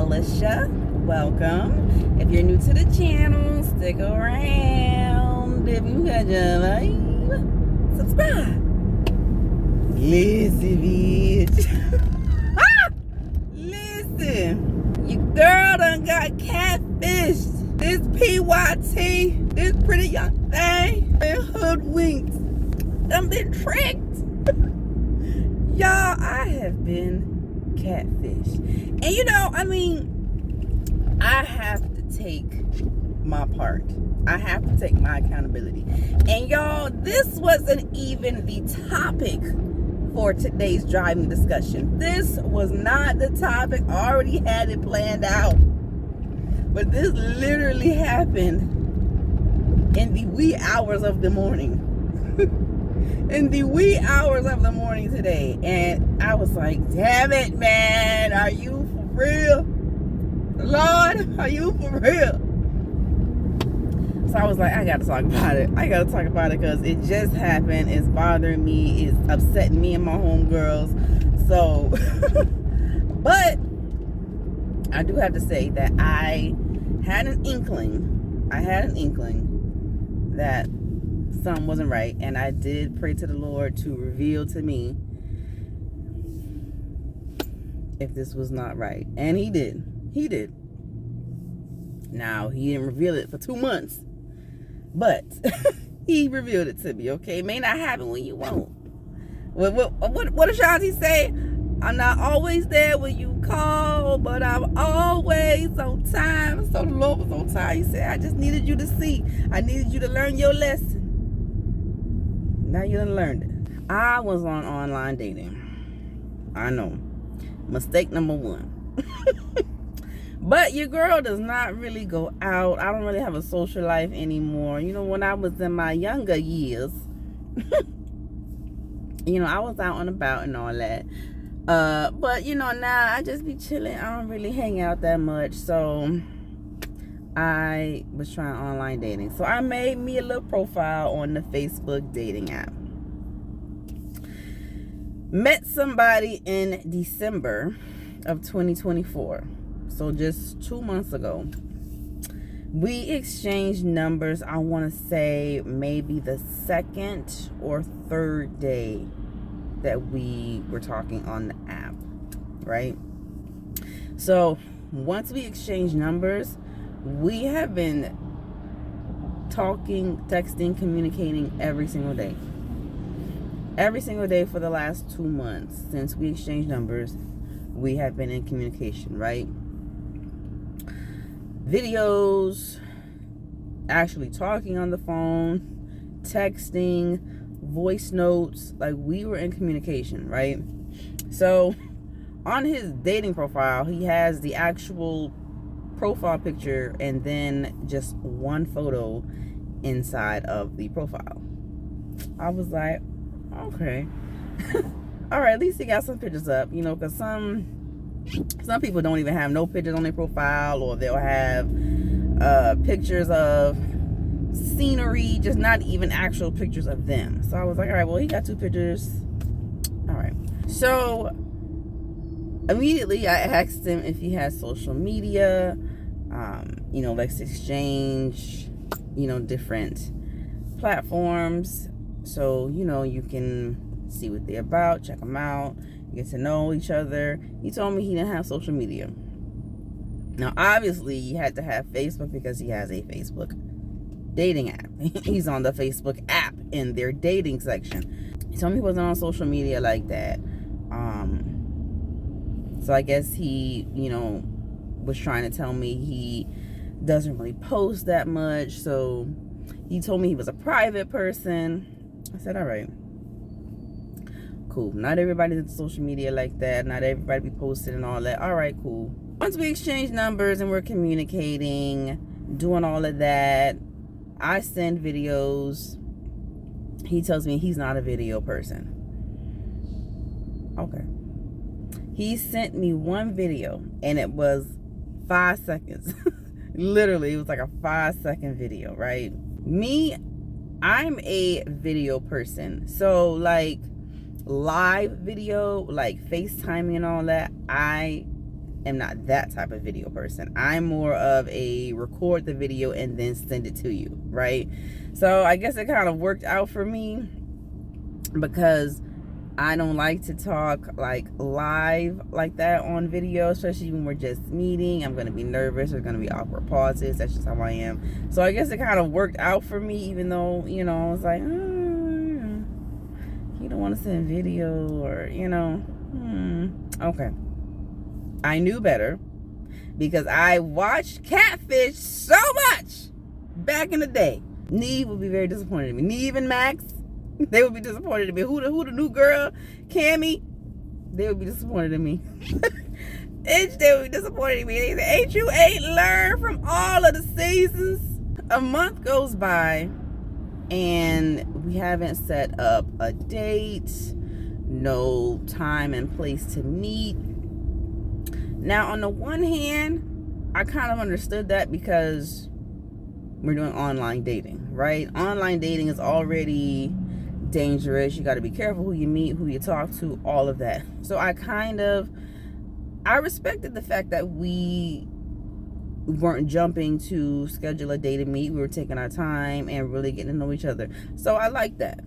Alicia. Welcome. If you're new to the channel, stick around. If you got your life, subscribe. Listen, bitch. Listen, your girl done got catfished. This PYT, this pretty young thing, been hoodwinked. Done been tricked. Y'all, I have been catfished. And I have to take my part. I have to take my accountability. And y'all, this wasn't even the topic for today's driving discussion. This was not the topic. I already had it planned out. But this literally happened in the wee hours of the morning. In the wee hours of the morning today. And I was like, damn it, man. Are you for real? Lord, are you for real? So I was like, I gotta talk about it. I gotta talk about it because it just happened. It's bothering me. It's upsetting me and my homegirls. So, but I do have to say that I had an inkling. That something wasn't right, and I did pray to the Lord to reveal to me if this was not right, and he did. Now, he didn't reveal it for 2 months, but he revealed it to me. Okay, it may not happen when you want. What does Shanti say? I'm not always there when you call, but I'm always on time. So the Lord was on time. He said, I just needed you to see. I needed you to learn your lesson. Now you done learned it. I was on online dating. I know. Mistake number 1. But your girl does not really go out. I don't really have a social life anymore. When I was in my younger years, I was out and about and all that. But now I just be chilling. I don't really hang out that much. So I was trying online dating. So I made me a little profile on the Facebook dating app. Met somebody in December of 2024. So just 2 months ago. We exchanged numbers, I want to say maybe the second or third day that we were talking on the app, right? So once we exchanged numbers, we have been talking, texting, communicating every single day. Every single day for the last 2 months since we exchanged numbers, we have been in communication, right? Videos, actually talking on the phone, texting, voice notes, like we were in communication, right? So on his dating profile, he has the actual profile picture and then just one photo inside of the profile. I was like, okay. All right, at least he got some pictures up, because some people don't even have no pictures on their profile, or they'll have pictures of scenery, just not even actual pictures of them. So I was like, all right, well, he got 2 pictures. All right. So immediately I asked him if he has social media, let's exchange, different platforms. So, you can see what they're about, check them out, get to know each other. He told me he didn't have social media. Now, obviously, he had to have Facebook because he has a Facebook dating app. He's on the Facebook app in their dating section. He told me he wasn't on social media like that. So I guess he, was trying to tell me he doesn't really post that much. So he told me he was a private person. I said, all right. Cool. Not everybody's on social media like that. Not everybody be posted and all that. All right, cool. Once we exchange numbers and we're communicating, doing all of that, I send videos. He tells me he's not a video person. Okay. He sent me one video and it was 5 seconds. Literally, it was like a 5-second video, right? Me, I'm a video person. So like live video, like FaceTiming and all that, I am not that type of video person. I'm more of a record the video and then send it to you, right? So I guess it kind of worked out for me because I don't like to talk like live like that on video, especially when we're just meeting. I'm going to be nervous. There's going to be awkward pauses. That's just how I am. So I guess it kind of worked out for me, even though, you know, I was like, you don't want to send video or, you know, okay. I knew better because I watched Catfish so much back in the day. Neve would be very disappointed in me. Neve and Max, they would be disappointed in me. Who the new girl? Cammy, they would be disappointed in me. They would be disappointed in me. They say, ain't learned from all of the seasons. A month goes by and we haven't set up a date, no time and place to meet. Now, on the one hand, I kind of understood that because we're doing online dating, right? Online dating is already dangerous. You got to be careful who you meet, who you talk to, all of that. So I respected the fact that we weren't jumping to schedule a date to meet. We were taking our time and really getting to know each other. So I like that.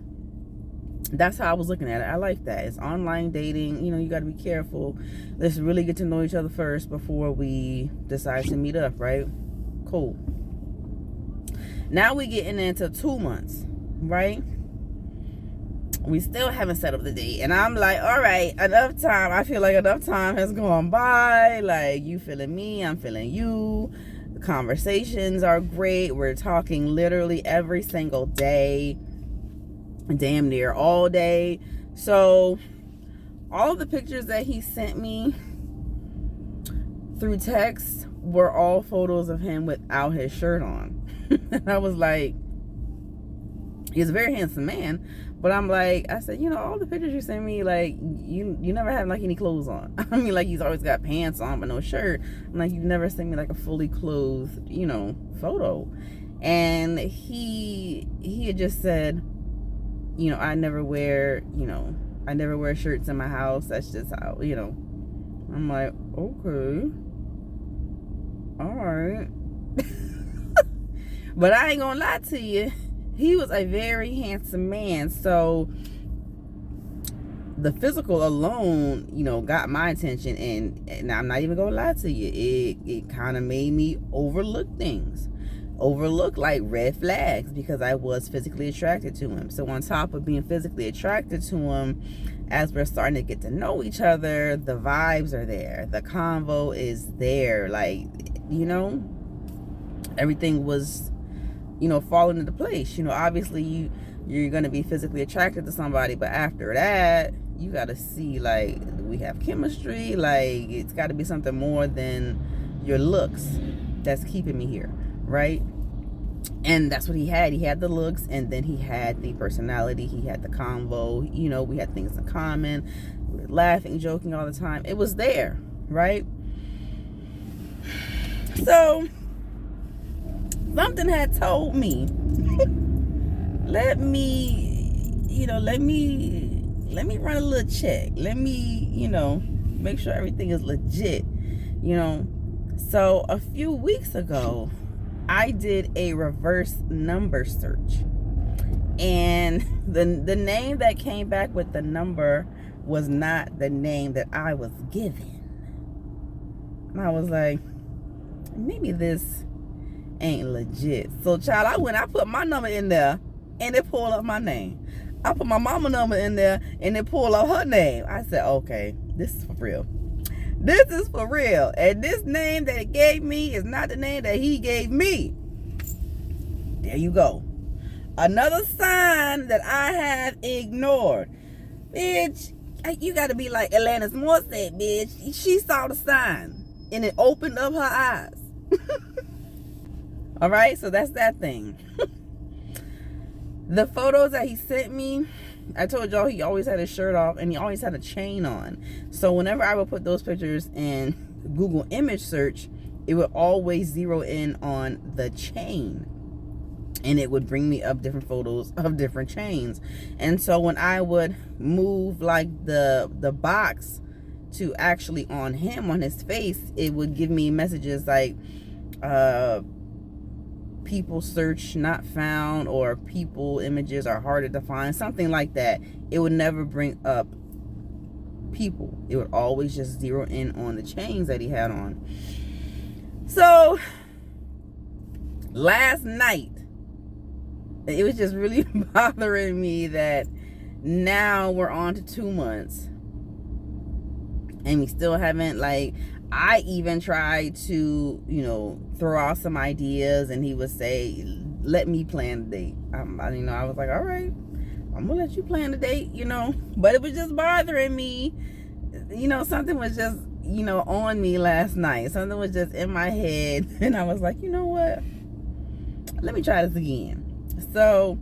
That's how I was looking at it. I like that. It's online dating. You know, you got to be careful. Let's really get to know each other first before we decide to meet up, right? Cool. Now we getting into 2 months, right? We still haven't set up the date. And I'm like, all right, enough time. I feel like enough time has gone by. Like, you feeling me, I'm feeling you. The conversations are great. We're talking literally every single day. Damn near all day. So all the pictures that he sent me through text were all photos of him without his shirt on. And I was like, he's a very handsome man, but I'm like, I said, you know, all the pictures you sent me, like, you never have like any clothes on. I mean, like, he's always got pants on but no shirt. I'm like, you've never sent me like a fully clothed, you know, photo. And he had just said, you know, I never wear shirts in my house. That's just how, you know. I'm like, okay. All right. But I ain't gonna lie to you. He was a very handsome man. So the physical alone, you know, got my attention. And I'm not even gonna lie to you. It kind of made me overlook things. Overlook like red flags because I was physically attracted to him. So on top of being physically attracted to him, as we're starting to get to know each other, the vibes are there. The convo is there. Like, you know, everything was, you know, falling into place. You know, obviously you're going to be physically attracted to somebody, but after that, you got to see, like, we have chemistry. Like, it's got to be something more than your looks that's keeping me here. Right? And that's what he had. He had the looks, and then he had the personality. He had the convo. You know, we had things in common. We were laughing, joking all the time. It was there, right? So something had told me, let me run a little check. Let me, you know, make sure everything is legit, you know. So a few weeks ago, I did a reverse number search, and the name that came back with the number was not the name that I was given. And I was like, maybe this ain't legit. So child, I put my number in there and it pulled up my name. I put my mama number in there and it pulled up her name. I said, okay, this is for real. This is for real. And this name that it gave me is not the name that he gave me. There you go. Another sign that I have ignored. Bitch, you got to be like Alanis Morissette, bitch. She saw the sign and it opened up her eyes. All right, so that's that thing. The photos that he sent me, I told y'all he always had his shirt off and he always had a chain on. So whenever I would put those pictures in Google image search, it would always zero in on the chain. And it would bring me up different photos of different chains. And so when I would move like the box to actually on him, on his face, it would give me messages like people search not found, or people images are harder to find, something like that. It would never bring up people. It would always just zero in on the chains that he had on. So last night, it was just really bothering me that now we're on to 2 months and we still haven't, like, I even tried to, throw out some ideas, and he would say, let me plan the date. I was like, all right, I'm gonna let you plan the date, but it was just bothering me. Something was just, on me last night. Something was just in my head, and I was like, you know what? Let me try this again. So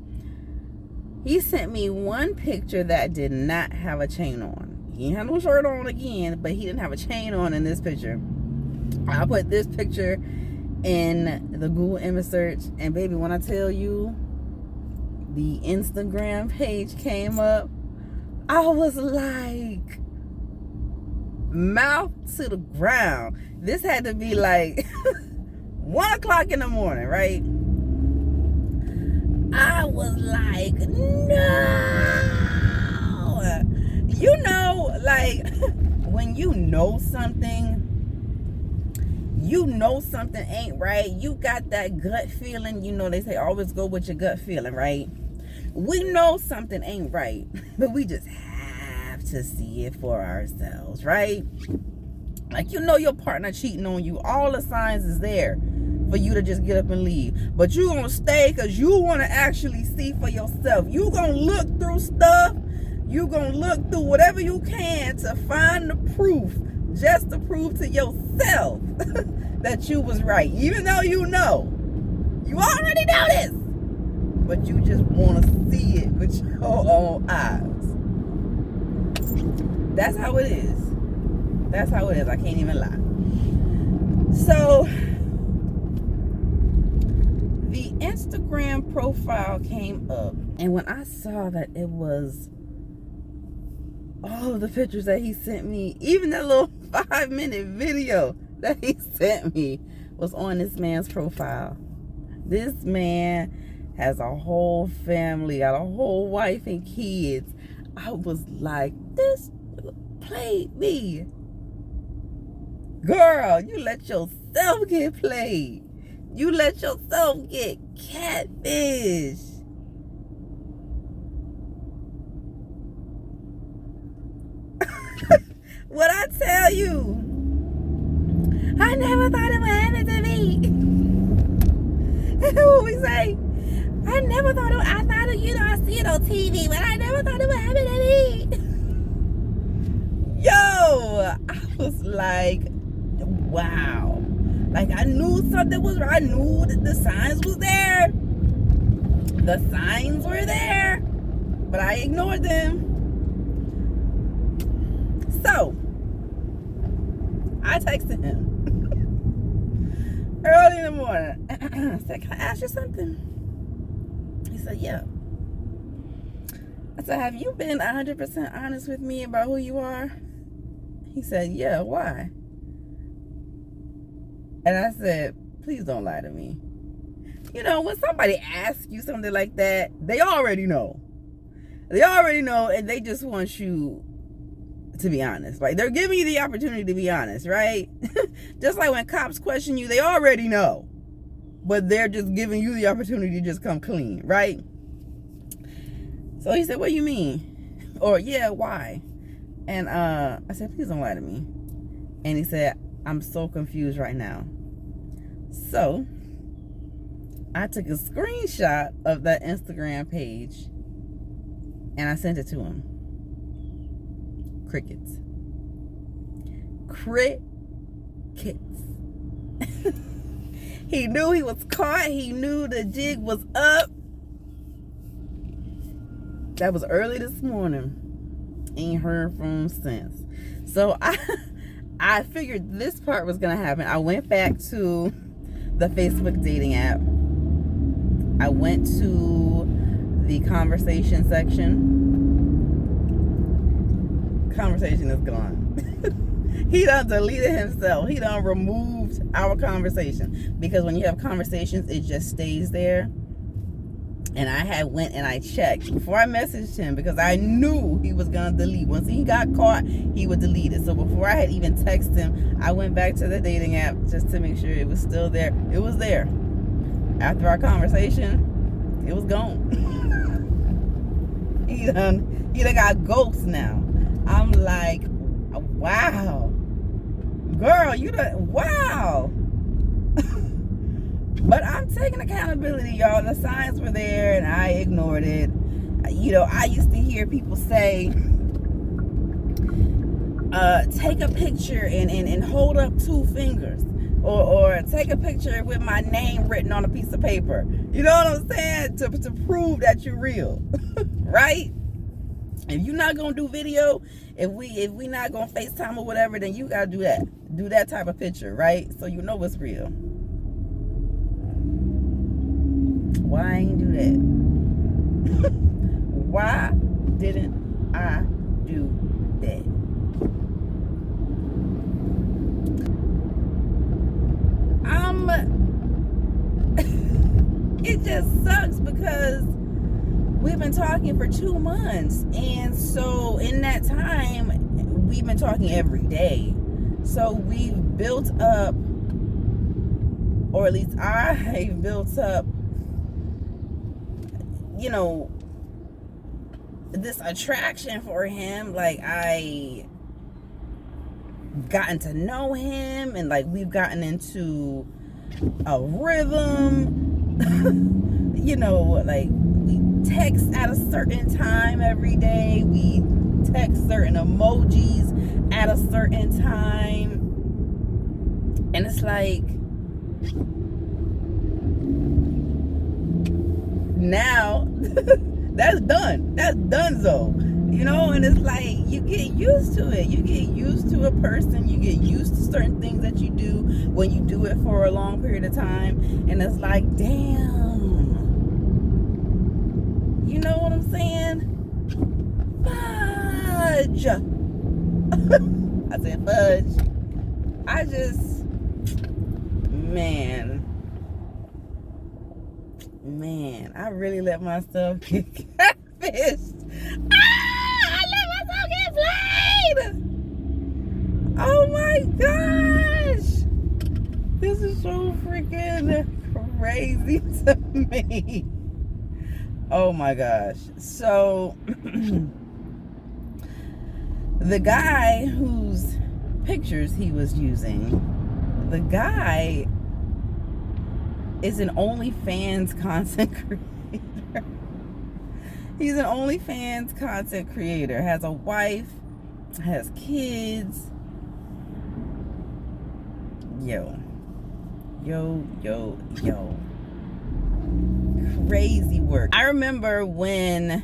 he sent me one picture that did not have a chain on. He had no shirt on again, but he didn't have a chain on in this picture. I put this picture in the Google image search, and baby, when I tell you the Instagram page came up, I was like, mouth to the ground. This had to be like 1 o'clock in the morning, right? I was like, no. Like, when something ain't right, you got that gut feeling. They say always go with your gut feeling, right? We know something ain't right, but we just have to see it for ourselves, right? Like, your partner cheating on you, all the signs is there for you to just get up and leave, but you gonna stay because you want to actually see for yourself. You gonna look through stuff, you gonna look through whatever you can to find the proof, just to prove to yourself that you was right, even though you already know this, but you just want to see it with your own eyes. That's how it is. I can't even lie. So the Instagram profile came up, and when I saw that it was all of the pictures that he sent me, even that little 5-minute video that he sent me was on this man's profile. This man has a whole family, got a whole wife and kids. I was like, this played me. Girl, you let yourself get played. You let yourself get catfish. What I tell you, I never thought it would happen to me. What we say? I never thought it would, I thought it, I see it on TV, but I never thought it would happen to me. Yo, I was like, wow. Like, I knew something was right. I knew that the signs was there. The signs were there, but I ignored them. So I texted him early in the morning. I said, can I ask you something? He said, yeah. I said, have you been 100% honest with me about who you are? He said, yeah, why? And I said, please don't lie to me. When somebody asks you something like that, they already know. They already know, and they just want you to be honest. Like, they're giving you the opportunity to be honest, right? Just like when cops question you, they already know, but they're just giving you the opportunity to just come clean, right? So he said, what do you mean? Or, yeah, why? And I said, please don't lie to me. And he said, I'm so confused right now. So I took a screenshot of that Instagram page and I sent it to him. Crickets. He knew he was caught. He knew the jig was up. That was early this morning. Ain't heard from him since. So I figured this part was gonna happen. I went back to the Facebook dating app. I went to the conversation section. Conversation is gone. He done deleted himself. He done removed our conversation. Because when you have conversations, it just stays there. And I had went and I checked before I messaged him because I knew he was going to delete. Once he got caught, he would delete it. So before I had even texted him, I went back to the dating app just to make sure it was still there. It was there. After our conversation, it was gone. He done got ghosts now. I'm like, wow. Girl, you done, wow. But I'm taking accountability, y'all. The signs were there and I ignored it. You know, I used to hear people say, take a picture and hold up 2 fingers. Or take a picture with my name written on a piece of paper. You know what I'm saying? To prove that you're real. Right? If you're not gonna do video, if we not gonna FaceTime or whatever, then you gotta do that. Do that type of picture, right? So you know it's real. Why I ain't do that? Why didn't I do that? It just sucks because we've been talking for 2 months, and so in that time we've been talking every day. So we've built up, or at least I've built up, you know, this attraction for him. Like, I gotten to know him, and like we've gotten into a rhythm. You know, like we text at a certain time every day. We text certain emojis at a certain time. And it's like, now that's done. That's donezo. You know, and it's like you get used to it. You get used to a person. You get used to certain things that you do when you do it for a long period of time. And it's like, damn. You know what I'm saying? Fudge. I said fudge. I just, man, I really let myself get catfished. I let myself get played. Oh my gosh. This is so freaking crazy to me. Oh my gosh. So, the guy whose pictures he was using, the guy is an OnlyFans content creator. He's an OnlyFans content creator, has a wife, has kids. Yo. Crazy work. I remember when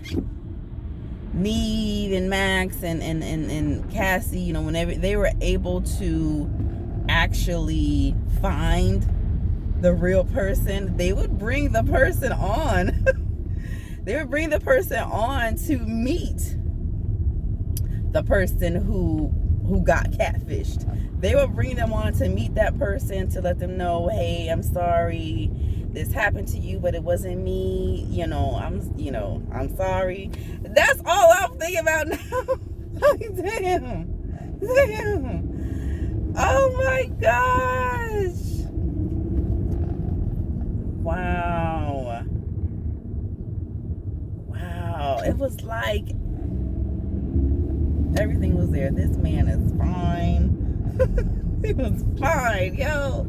Neve and Max and Cassie, you know, whenever they were able to actually find the real person, they would bring the person on. They would bring the person on to meet the person who got catfished. They would bring them on to meet that person, to let them know, hey, I'm sorry this happened to you, but it wasn't me. I'm sorry. That's all I'm thinking about now. Like, damn. Oh my gosh. Wow. It was like everything was there. This man is fine. He was fine, yo.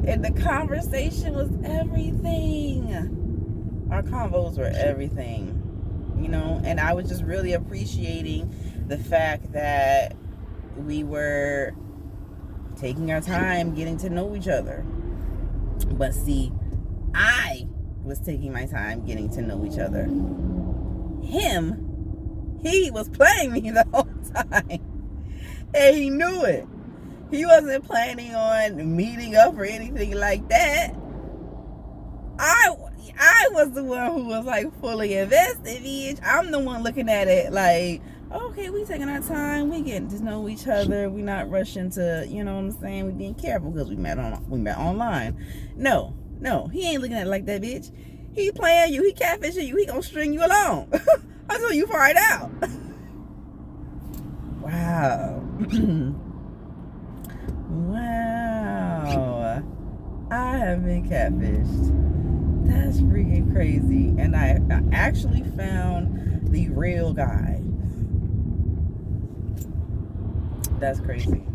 And the conversation was everything. Our convos were everything, you know. And I was just really appreciating the fact that we were taking our time getting to know each other. But see, I was taking my time getting to know each other. He was playing me the whole time. And he knew it. He wasn't planning on meeting up or anything like that. I I was the one who was like fully invested, bitch. I'm the one looking at it like, okay, we taking our time, we getting to know each other, we not rushing to, you know what I'm saying, we being careful because we met online. No, he ain't looking at it like that, bitch. He playing you, he catfishing you, he gonna string you along until you find out. Wow. Wow. I have been catfished. That's freaking crazy. And I actually found the real guy. That's crazy.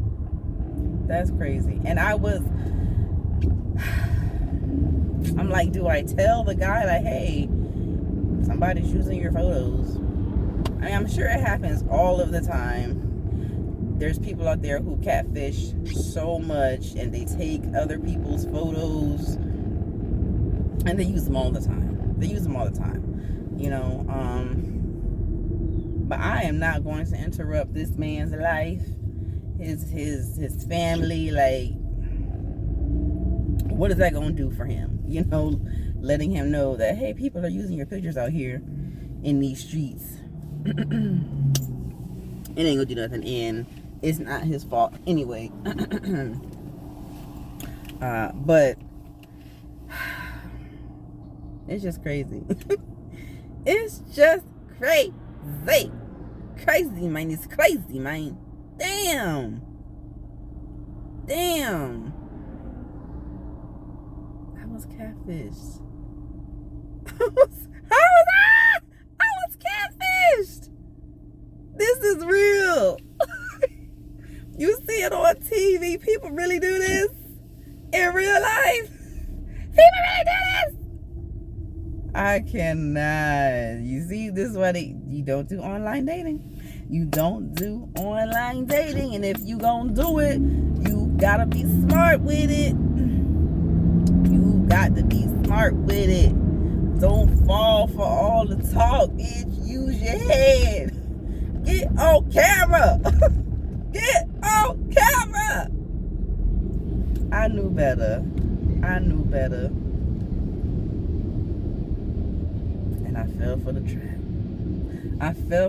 That's crazy. And I'm like, do I tell the guy, like, hey, somebody's using your photos? I mean, I'm sure it happens all of the time. There's people out there who catfish so much and they take other people's photos and they use them all the time. You know, but I am not going to interrupt this man's life, his family. Like, what is that going to do for him? You know, letting him know that, hey, people are using your pictures out here in these streets. It ain't gonna do nothing, and it's not his fault anyway. But it's just crazy. It's just crazy, man. It's crazy, man. Damn. I was catfished. I was catfished. This is real. You see it on TV. People really do this in real life. People really do this. I cannot. You see, this is why you don't do online dating. You don't do online dating. And if you gonna do it, you gotta be smart with it. You got to be smart with it. Don't fall for all the talk, bitch. Use your head. Get on camera. Get on camera. I knew better. And I fell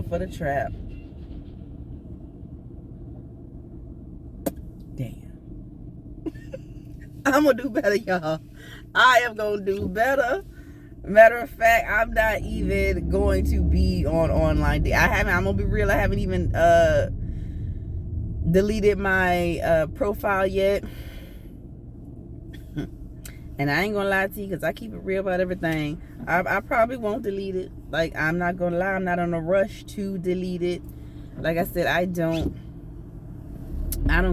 for the trap. Damn. I'm going to do better, y'all. I am going to do better. Matter of fact, I'm not even going to be on online dating. I'm going to be real. I haven't even deleted my profile yet. And I ain't gonna lie to you, because I keep it real about everything. I probably won't delete it. Like, I'm not gonna lie, I'm not in a rush to delete it. Like I said, I don't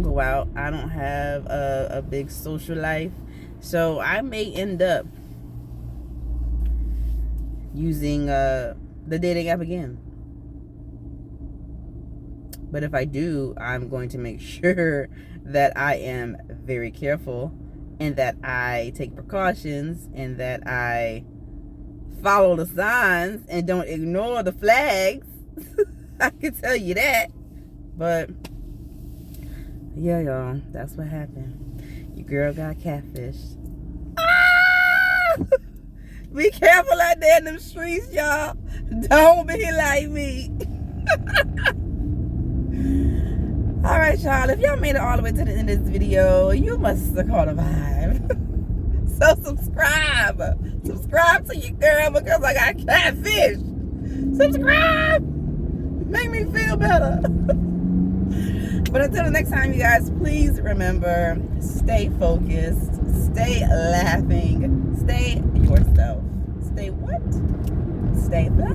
go out. I don't have a big social life. So I may end up using the dating app again. But if I do, I'm going to make sure that I am very careful, and that I take precautions, and that I follow the signs and don't ignore the flags. I can tell you that. But yeah, y'all, that's what happened. Your girl got catfished. Ah! Be careful out there in them streets, y'all. Don't be like me. Alright, y'all, if y'all made it all the way to the end of this video, you must have caught a vibe. So subscribe to your girl, because I got catfish. Subscribe. Make me feel better. But until the next time, you guys, please remember, stay focused, stay laughing, stay yourself. Stay what? Stay black.